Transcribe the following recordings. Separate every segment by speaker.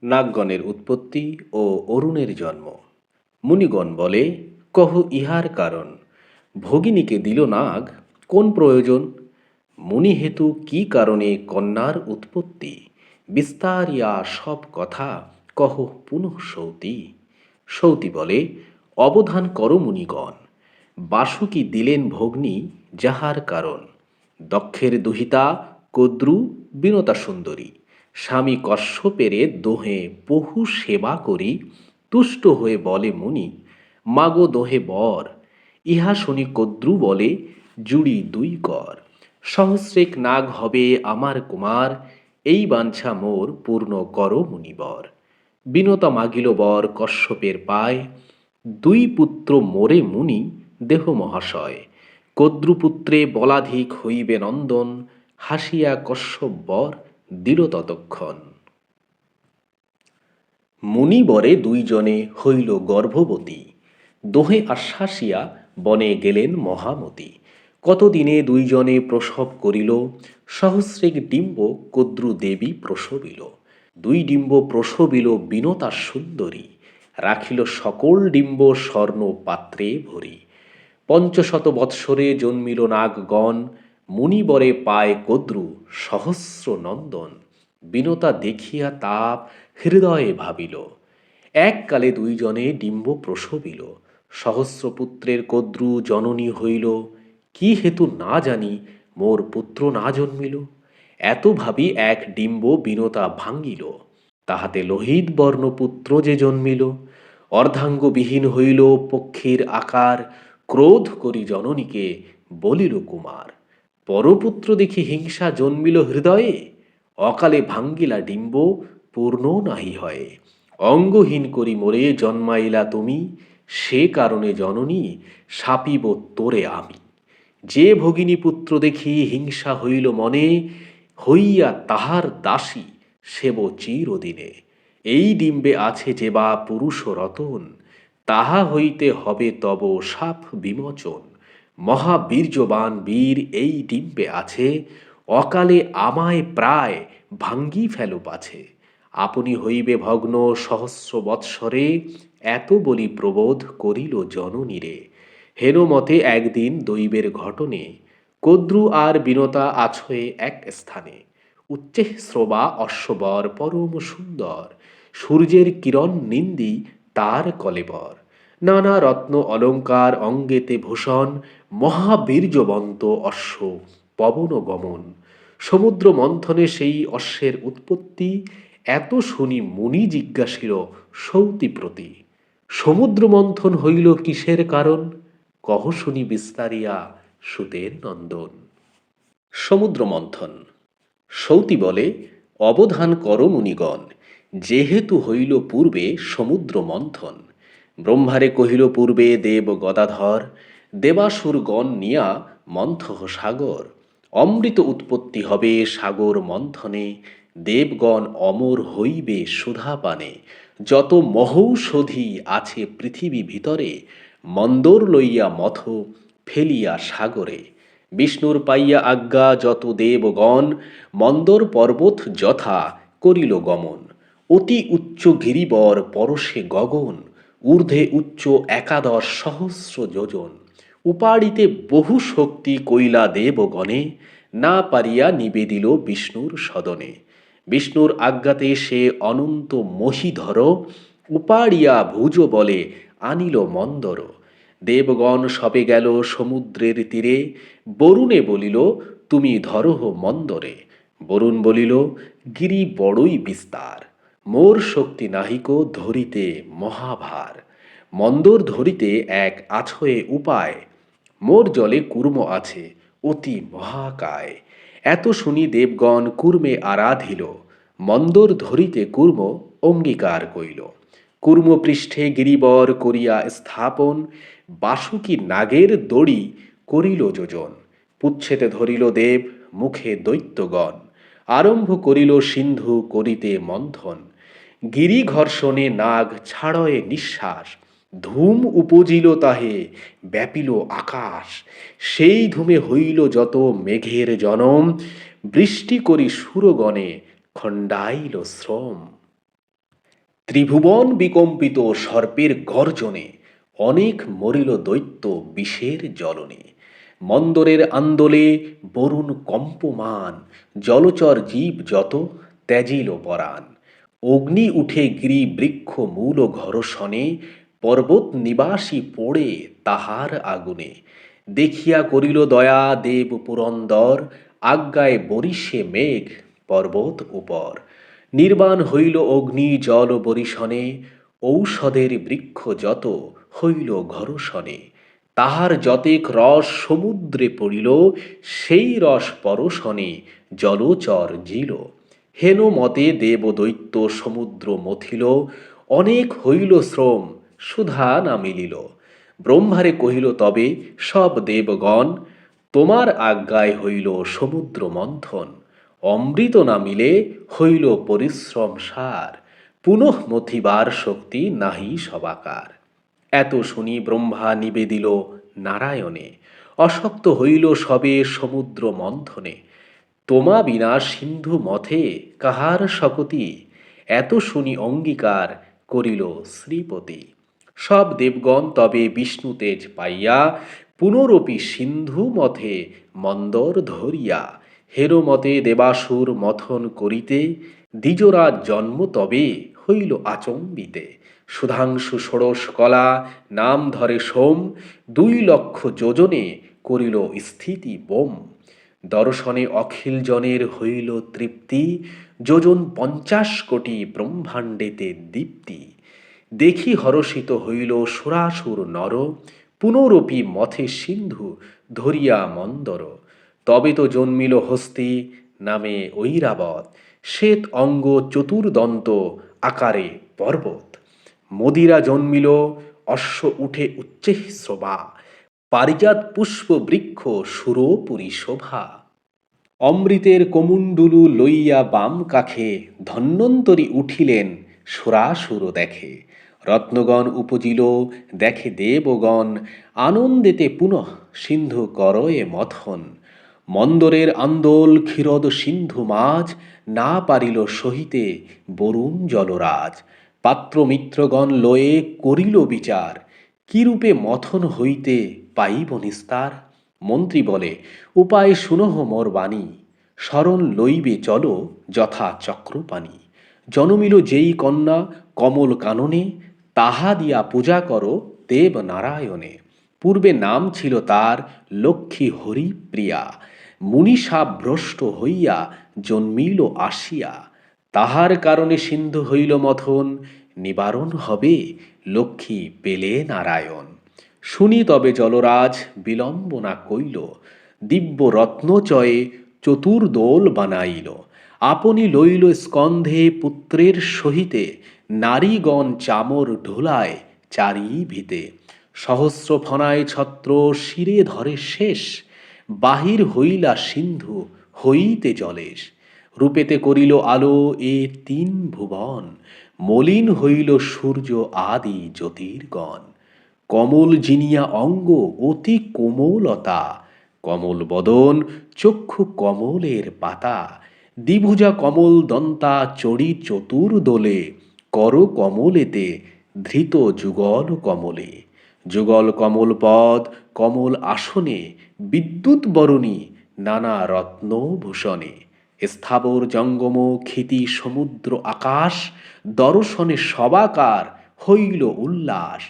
Speaker 1: নাগগণের উৎপত্তি ও অরুণের জন্ম। মুনিগণ বলে, কহ ইহার কারণ। ভগিনীকে দিল নাগ কোন প্রয়োজন? মুনি হেতু কি কারণে কন্যার উৎপত্তি? বিস্তারিয়া সব কথা কহ পুনঃ সৌতি। সৌতি বলে, অবধান করো মুনিগণ। বাসুকি দিলেন ভগ্নী যাহার কারণ। দক্ষের দুহিতা কদ্রু বিনতা সুন্দরী। স্বামী কশ্যপেরে দোহে বহু সেবা করি। তুষ্ট হয়ে বলে মুনি, মাগো দোহে বর। ইহা শুনি কদ্রু বলে, জুড়ি দুই কর। সহস্রেক নাগ হবে আমার কুমার। এই বাঞ্ছা মোর পূর্ণ করো মুনিবর। বিনতা মাগিল বর কশ্যপের পায়। দুই পুত্র মোরে মুনি দেহ মহাশয়। কদ্রুপুত্রে বলাধিক হইবে নন্দন। হাসিয়া কশ্যপ বর দিল ততক্ষণ। মুনিবরে দুইজনে হইল গর্ভবতী। দোহে আশ্বাসিয়া বনে গেলেন মহামতি। কতদিনে দুইজনে প্রসব করিল। সহস্রেক ডিম্ব কদ্রু দেবী প্রসবিল। দুই ডিম্ব প্রসবিল বিনতা সুন্দরী। রাখিল সকল ডিম্ব স্বর্ণ পাত্রে ভরি। পঞ্চশত বৎসরে জন্মিল নাগগণ। মুনিবরে পায় কদ্রু সহস্র নন্দন। বিনতা দেখিয়া তাপ হৃদয়ে ভাবিল। এককালে দুইজনে ডিম্ব প্রসবিল। সহস্রপুত্রের কদ্রু জননী হইল। কি হেতু না জানি মোর পুত্র না জন্মিল। এত ভাবি এক ডিম্ব বিনতা ভাঙ্গিল। তাহাতে লোহিত বর্ণ পুত্র যে জন্মিল। অর্ধাঙ্গবিহীন হইল পক্ষীর আকার। ক্রোধ করি জননীকে বলিল কুমার। পরপুত্র দেখি হিংসা জন্মিল হৃদয়ে। অকালে ভাঙ্গিলা ডিম্ব পূর্ণ নাহি হয়ে। অঙ্গহীন করি মোরে জন্মাইলা তুমি। সে কারণে জননী শাপিব তোরে আমি। যে ভগিনী পুত্র দেখি হিংসা হইল মনে। হইয়া তাহার দাসী সেব চিরদিনে। এই ডিম্বে আছে যে বা পুরুষ রতন। তাহা হইতে হবে তব শাপ বিমোচন। মহাবীর্যবান বীর এই ডিম্বে আছে। অকালে আমায় প্রায় ভাঙ্গি ফেলো পাছে। আপনি হইবে ভগ্ন সহস্র বৎসরে। এত বলি প্রবোধ করিল জননীরে। হেনমতে একদিন দৈবের ঘটনে। কদ্রু আর বিনতা আছয়ে এক স্থানে। উচ্চে শ্রবা অশ্ববর পরম সুন্দর। সূর্যের কিরণ নিন্দি তার কলেবর। নানা রত্ন অলঙ্কার অঙ্গেতে ভূষণ। মহাবীর্যবন্ত অশ্ব পবন গমন। সমুদ্র মন্থনে সেই অশ্বের উৎপত্তি। এত শুনি মুনি জিজ্ঞাসিল সৌতি প্রতি। সমুদ্র মন্থন হইল কিসের কারণ? কহ শুনি বিস্তারিয়া সুতের নন্দন। সমুদ্র মন্থন। সৌতি বলে, অবধান কর মুনিগণ। যেহেতু হইল পূর্বে সমুদ্র মন্থন। ব্রহ্মারে কহিল পূর্বে দেব গদাধর। দেবাসুরগণ নিয়া মন্থহ সাগর। অমৃত উৎপত্তি হবে সাগর মন্থনে। দেবগণ অমর হইবে সুধা পানে। যত মহৌষধি আছে পৃথিবী ভিতরে। মন্দর লইয়া মথ ফেলিয়া সাগরে। বিষ্ণুর পাইয়া আজ্ঞা যত দেবগণ। মন্দর পর্বত যথা করিল গমন। অতি উচ্চ গিরিবর পরশে গগন। ঊর্ধ্বে উচ্চ একাদশ সহস্র যোজন। উপাড়িতে বহু শক্তি কইলা দেবগণে। না পারিয়া নিবেদিল বিষ্ণুর সদনে। বিষ্ণুর আজ্ঞাতে সে অনন্ত মহীধর। উপাড়িয়া ভুজ বলে আনিল মন্দর। দেবগণ সবে গেল সমুদ্রের তীরে। বরুণে বলিল, তুমি ধরহ মন্দরে। বরুণ বলিল, গিরি বড়ই বিস্তার। মোর শক্তি নাহিক ধরিতে মহাভার। মন্দর ধরিতে এক আছয়ে উপায়। মোর জলে কূর্ম আছে অতি মহাকায়। এত শুনি দেবগণ কূর্মে আরাধিল। মন্দর ধরিতে কূর্ম অঙ্গীকার কইল। কূর্ম পৃষ্ঠে গিরিবর করিয়া স্থাপন। বাসুকি নাগের দড়ি করিল যোজন। পুচ্ছেতে ধরিল দেব মুখে দৈত্যগণ। আরম্ভ করিল সিন্ধু করিতে মন্থন। গিরি ঘর্ষণে নাগ ছাড়য়ে নিঃশ্বাস। ধূম উপজিল তাহে ব্যাপিল আকাশ। সেই ধূমে হইল যত মেঘের জনম। বৃষ্টি করি সুরগণে খণ্ডাইল শ্রম। ত্রিভুবন বিকম্পিত সর্পের গর্জনে, অনেক মরিল দৈত্য বিষের জ্বলনে। মন্দরের আন্দোলে বরুণ কম্পমান, জলচর জীব যত ত্যাজিল পরাণ। অগ্নি উঠে গিরি বৃক্ষ মূল ঘর্ষণে, পর্বত নিবাসী পড়ে তাহার আগুনে। দেখিয়া করিল দয়া দেব পুরন্দর, আজ্ঞায় বরিষে মেঘ পর্বত উপর। নির্বাণ হইল অগ্নি জল বরিশনে, ঔষধের বৃক্ষ যত হইল ঘর্ষণে। তাহার যতেক রস সমুদ্রে পড়িল, সেই রস পরশনে জলচর জিল। হেন মতে দেবদৈত্য সমুদ্র মথিল, অনেক হইল শ্রম সুধা না মিলিল। ব্রহ্মারে কহিল তবে সব দেবগণ, তোমার আজ্ঞায় হইল সমুদ্র মন্থন। অমৃত না মিলে হইল পরিশ্রম সার, পুনঃ মথিবার শক্তি নাহি সবাকার। এত শুনি ব্রহ্মা নিবেদিল নারায়ণে, অশক্ত হইল সবে সমুদ্র মন্থনে। তোমা বিনা সিন্ধু মথে কাহার শকতি, এত শুনি অঙ্গীকার করিল শ্রীপতি। সব দেবগণ তবে বিষ্ণু তেজ পাইয়া, পুনরপি সিন্ধু মথে মন্দর ধরিয়া। হেরো মতে দেবাসুর মথন করিতে, দ্বিজরাজ জন্ম তবে হইল আচম্বিতে। সুধাংশু ষোড়শ কলা নাম ধরে সোম, 2,00,000 যোজনে করিল স্থিতি বোম। দর্শনে অখিল জনের হইল তৃপ্তি, যোজন 50 কোটি ব্রহ্মাণ্ডেতে দীপ্তি। দেখি হরষিত হইল সুরাসুর নর, পুনরপি মথে সিন্ধু ধরিয়া মন্দর। তবে তো জন্মিল হস্তি নামে ঐরাবত, শ্বেত অঙ্গ চতুর্দন্ত আকারে পর্বত। মদিরা জন্মিল অশ্ব উঠে উচ্চে শ্রবা, পারিজাত পুষ্প বৃক্ষ সুরপুরী শোভা। অমৃতের কোমুণ্ডুলু লইয়া বাম কাখে, ধন্বন্তরী উঠিলেন সুরাসুর দেখে। রত্নগণ উপজিল দেখে দেবগণ, আনন্দেতে পুনঃ সিন্ধু করয়ে মথন। মন্দরের আন্দোল ক্ষীরদ সিন্ধু মাঝ, না পারিল সহিতে বরুণ জলরাজ। পাত্র মিত্রগণ লয়ে করিল বিচার, কিরূপে মথন হইতে পাইব নিস্তার। মন্ত্রী বলে উপায় শুনহ মোর বাণী, শরণ লইবে চলো যথা চক্রপাণি। জনমিল যেই কন্যা কমল কাননে, তাহা দিয়া পূজা করো দেব নারায়ণে। পূর্বে নাম ছিল তার লক্ষ্মী হরিপ্রিয়া, মুনিষা ভ্রষ্ট হইয়া জন্মিল আসিয়া। তাহার কারণে সিন্ধু হইল মথন, নিবারণ হবে লক্ষ্মী পেলে নারায়ণ। শুনি তবে জলরাজ বিলম্ব না কইল, দিব্য রত্নচয়ে চতুর্দোল বানাইল। আপনি লইল স্কন্ধে পুত্রের সহিতে, নারীগণ চামর ঢোলায় চারি ভিতে। সহস্র ফনায় ছত্র শিরে ধরে শেষ, বাহির হইলা সিন্ধু হইতে জলেশ। রূপেতে করিল আলো এ 3 ভুবন, মলিন হইল সূর্য আদি জ্যোতির্গণ। কমল জিনিয়া অঙ্গ অতি কোমলতা, কমল বদন চক্ষু কমলের পাতা। দ্বিভুজা কমল দন্তা চড়ি চতুর্দোলে, কর কমলেতে ধৃত যুগল কমলে। যুগল কমল পদ কমল আসনে, বিদ্যুৎ বরণী নানা রত্ন ভূষণে। স্থাবর জঙ্গম ক্ষিতি সমুদ্র আকাশ, দর্শনে সবাকার হইল উল্লাস।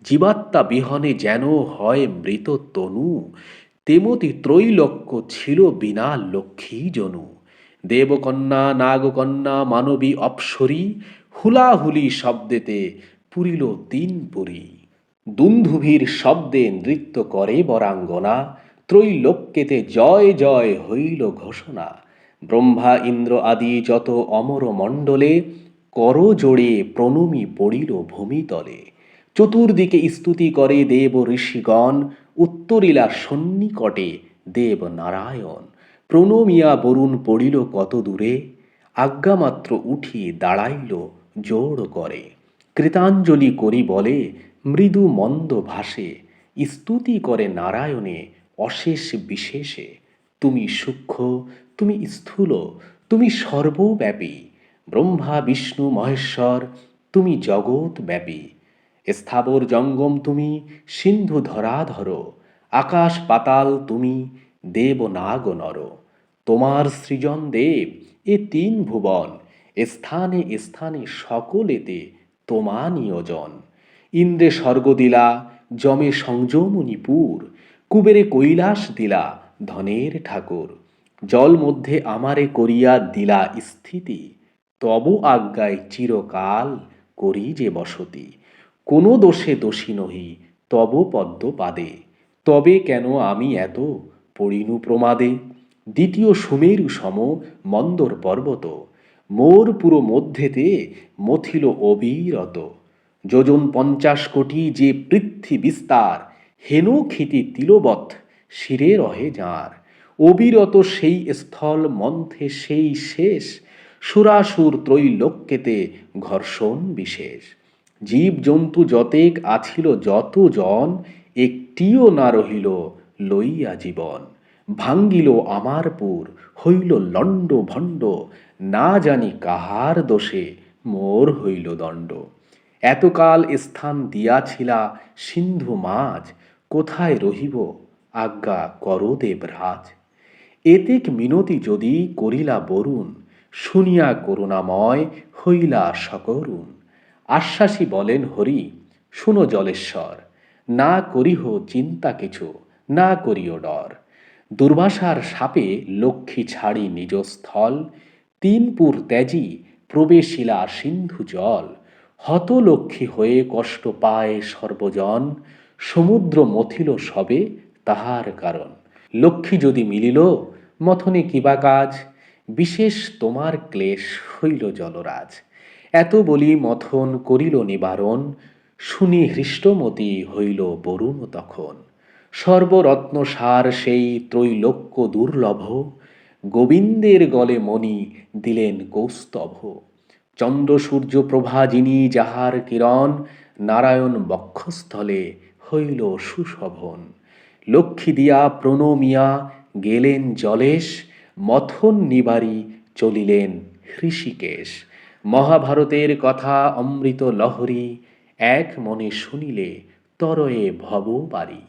Speaker 1: জীবাত্মা বিহনে যেন হয় মৃত তনু, তেমতি ত্রৈলোক্য ছিল বিনা লক্ষ্মী জনু। দেবকন্যা নাগকন্যা মানবী অপ্সরী, হুলাহুলি শব্দেতে পুরিল 3 পুরী। দুন্ধুভির শব্দে নৃত্য করে বরাঙ্গনা, ত্রৈলোক্যেতে জয় জয় হইল ঘোষণা। ব্রহ্মা ইন্দ্র আদি যত অমর মণ্ডলে, কর জোড়ে প্রণমী পড়িল ভূমিতলে। চতুর্দিকে স্তুতি করে দেব ঋষিগণ, উত্তরিলা সন্নিকটে দেব নারায়ণ। প্রণমিয়া বরুণ পড়িল কত দূরে, আজ্ঞামাত্র উঠি দাঁড়াইল জোড় করে। কৃতাঞ্জলি করি বলে মৃদু মন্দ ভাষে, স্তুতি করে নারায়ণে অশেষ বিশেষে। তুমি সূক্ষ্ম, তুমি স্থূল, তুমি সর্বব্যাপী। ব্রহ্মা বিষ্ণু মহেশ্বর তুমি জগৎ ব্যাপী, স্থাবর জঙ্গম তুমি, সিন্ধু ধরাধর, আকাশ পাতাল তুমি, দেব নাগ নর। তোমার সৃজন দেব এ তিন ভুবন, স্থানে স্থানে সকলেতে তোমা নিয়োজন। ইন্দ্রে স্বর্গ দিলা, যমে সংযমনিপুর, কুবেরে কৈলাস দিলা, ধনের ঠাকুর। জল মধ্যে আমারে করিয়া দিলা স্থিতি, তব আজ্ঞায় চিরকাল করি যে বসতি। কোনো দোষে দোষী নহি তব পদ্ম পাদে, তবে কেন আমি এত পড়িনু প্রমাদে। দ্বিতীয় সুমেরু সম মন্দর পর্বত, মোর পুরো মধ্যেতে মথিল অবিরত। যোজন 50 কোটি যে পৃথ্বী বিস্তার, হেন ক্ষিতি তিলবৎ শিরে রহে যাঁর। অবিরত সেই স্থল মন্থে সেই শেষ, সুরাসুর ত্রৈলোক্যেতে ঘর্ষণ বিশেষ। জীব জন্তু যতেক আছিল যত জন, একটিও না রহিল লইয়া জীবন। ভাঙ্গিল আমার পুর হইল লণ্ড ভণ্ড, না জানি কাহার দোষে মোর হইল দণ্ড। এতকাল স্থান দিয়াছিলা সিন্ধু মাঝ, কোথায় রহিব আজ্ঞা কর দেবরাজ। এতেক মিনতি যদি করিলা বরুণ, শুনিয়া করুণাময় হইলা সকরুণ। আশ্বাসী বলেন হরি, শুনো জলেশ্বর, না করিহ চিন্তা কিছু, না করিও ডর। দুর্বাসার শাপে লক্ষ্মী ছাড়ি নিজ স্থল, তিনপুর ত্যাজি প্রবেশিলা সিন্ধু জল। হত লক্ষ্মী হয়ে কষ্ট পায় সর্বজন, সমুদ্র মথিল সবে তাহার কারণ। লক্ষ্মী যদি মিলিল মথনে কিবা কাজ, বিশেষ তোমার ক্লেশ হইল জলরাজ। এত বলি মথন করিল নিবারণ, শুনি হৃষ্টমতি হইল বরুণ তখন। সর্বরত্নসার সেই ত্রৈলোক্য দুর্লভ, গোবিন্দের গলে মণি দিলেন কৌস্তভ। চন্দ্র সূর্য প্রভা যিনি যাহার কিরণ, নারায়ণ বক্ষস্থলে হইল সুশোভন। লক্ষ্মী দিয়া প্রণমিয়া গেলেন জলেশ, মথন নিবারি চলিলেন হৃষিকেশ। মহাভারতের কথা অমৃত লহরী, এক মনে শুনিলে তরয়ে ভব বারী।